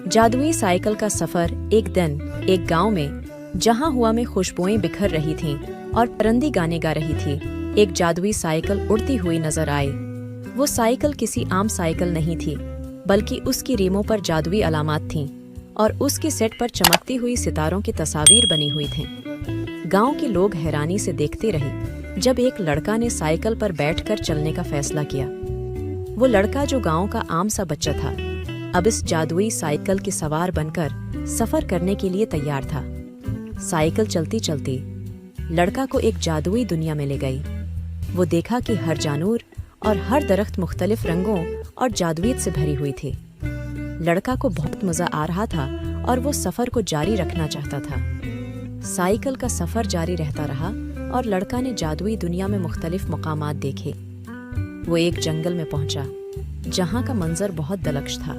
जादुई साइकिल का सफर। एक दिन एक गांव में जहां हवा में खुशबुएं बिखर रही थीं और परिंदी गाने गा रही थी, एक जादुई साइकिल उड़ती हुई नजर आई। वो साइकिल किसी आम साइकिल नहीं थी, बल्कि उसकी रिमों पर जादुई अलामात थीं और उसके सेट पर चमकती हुई सितारों की तस्वीर बनी हुई थीं। गांव के लोग हैरानी से देखते रहे जब एक लड़का ने साइकिल पर बैठकर चलने का फैसला किया। वो लड़का, जो गांव का आम सा बच्चा था, अब इस जादुई साइकिल के सवार बनकर सफर करने के लिए तैयार था। साइकिल चलती चलती लड़का को एक जादुई दुनिया में ले गई। वो देखा कि हर जानवर और हर दरख्त मुख्तलिफ रंगों और जादुईयत से भरी हुई थी। लड़का को बहुत मजा आ रहा था और वो सफर को जारी रखना चाहता था। साइकिल का सफर जारी रहता रहा और लड़का ने जादुई दुनिया में मुख्तलिफ मकामात देखे। वो एक जंगल में पहुंचा जहां का मंजर बहुत दिलकश था।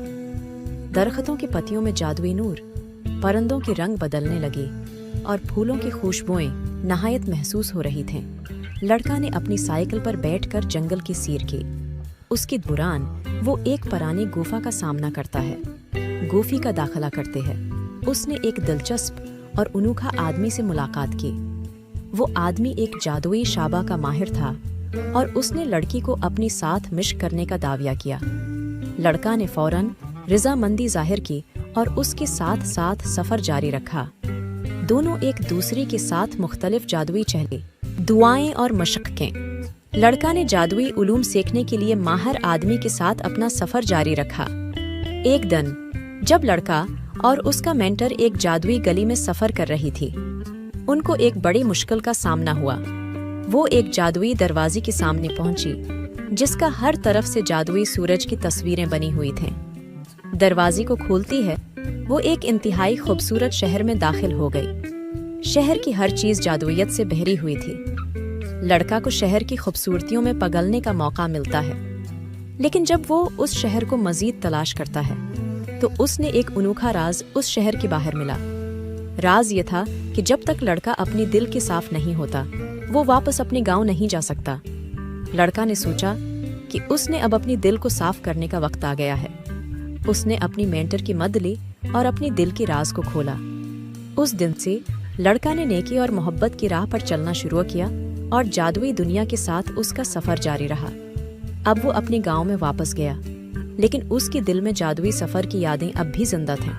दरख्तों की पत्तियों में जादुई नूर, परिंदों के रंग बदलने लगे और फूलों की खुशबुएं नहायत महसूस हो रही थीं। लड़का ने अपनी साइकिल पर बैठकर जंगल की सैर की। उसके दौरान वो एक पुरानी गुफा का सामना करता है। गुफी का दाखिला करते हैं उसने एक दिलचस्प और अनोखा आदमी से मुलाकात की। वो आदमी एक जादुई शाबा का माहिर था और उसने लड़की को अपनी साथ मिश्क करने का दाविया किया। लड़का ने फौरन रजामंदी जाहिर की और उसके साथ साथ सफर जारी रखा। दोनों एक दूसरे के साथ मुख्तलिफ जादुई चहले, दुआएं और मशक्क़ें। लड़का ने जादुई उलूम सीखने के लिए माहिर आदमी के साथ अपना सफर जारी रखा। एक दिन जब लड़का और उसका मेंटर एक जादुई गली में सफर कर रही थी, उनको एक बड़ी मुश्किल का सामना हुआ। वो एक जादुई दरवाजे के सामने पहुंची जिसका हर तरफ से जादुई सूरज की तस्वीरें बनी हुई थीं। दरवाजे को खोलती है वो एक इंतहाई खूबसूरत शहर में दाखिल हो गई। शहर की हर चीज जादुईयत से भरी हुई थी। लड़का को शहर की खूबसूरतियों में पगलने का मौका मिलता है, लेकिन जब वो उस शहर को मजीद तलाश करता है तो उसने एक अनोखा राज उस शहर के बाहर मिला। राज ये था कि जब तक लड़का अपनी दिल के साफ नहीं होता, वो वापस अपने गांव नहीं जा सकता। लड़का ने सोचा कि उसने अब अपनी दिल को साफ करने का वक्त आ गया है। उसने अपनी मेंटर की मदद ली और अपनी दिल के राज को खोला। उस दिन से लड़का ने नेकी और मोहब्बत की राह पर चलना शुरू किया और जादुई दुनिया के साथ उसका सफर जारी रहा। अब वो अपने गांव में वापस गया, लेकिन उसके दिल में जादुई सफर की यादें अब भी जिंदा थीं।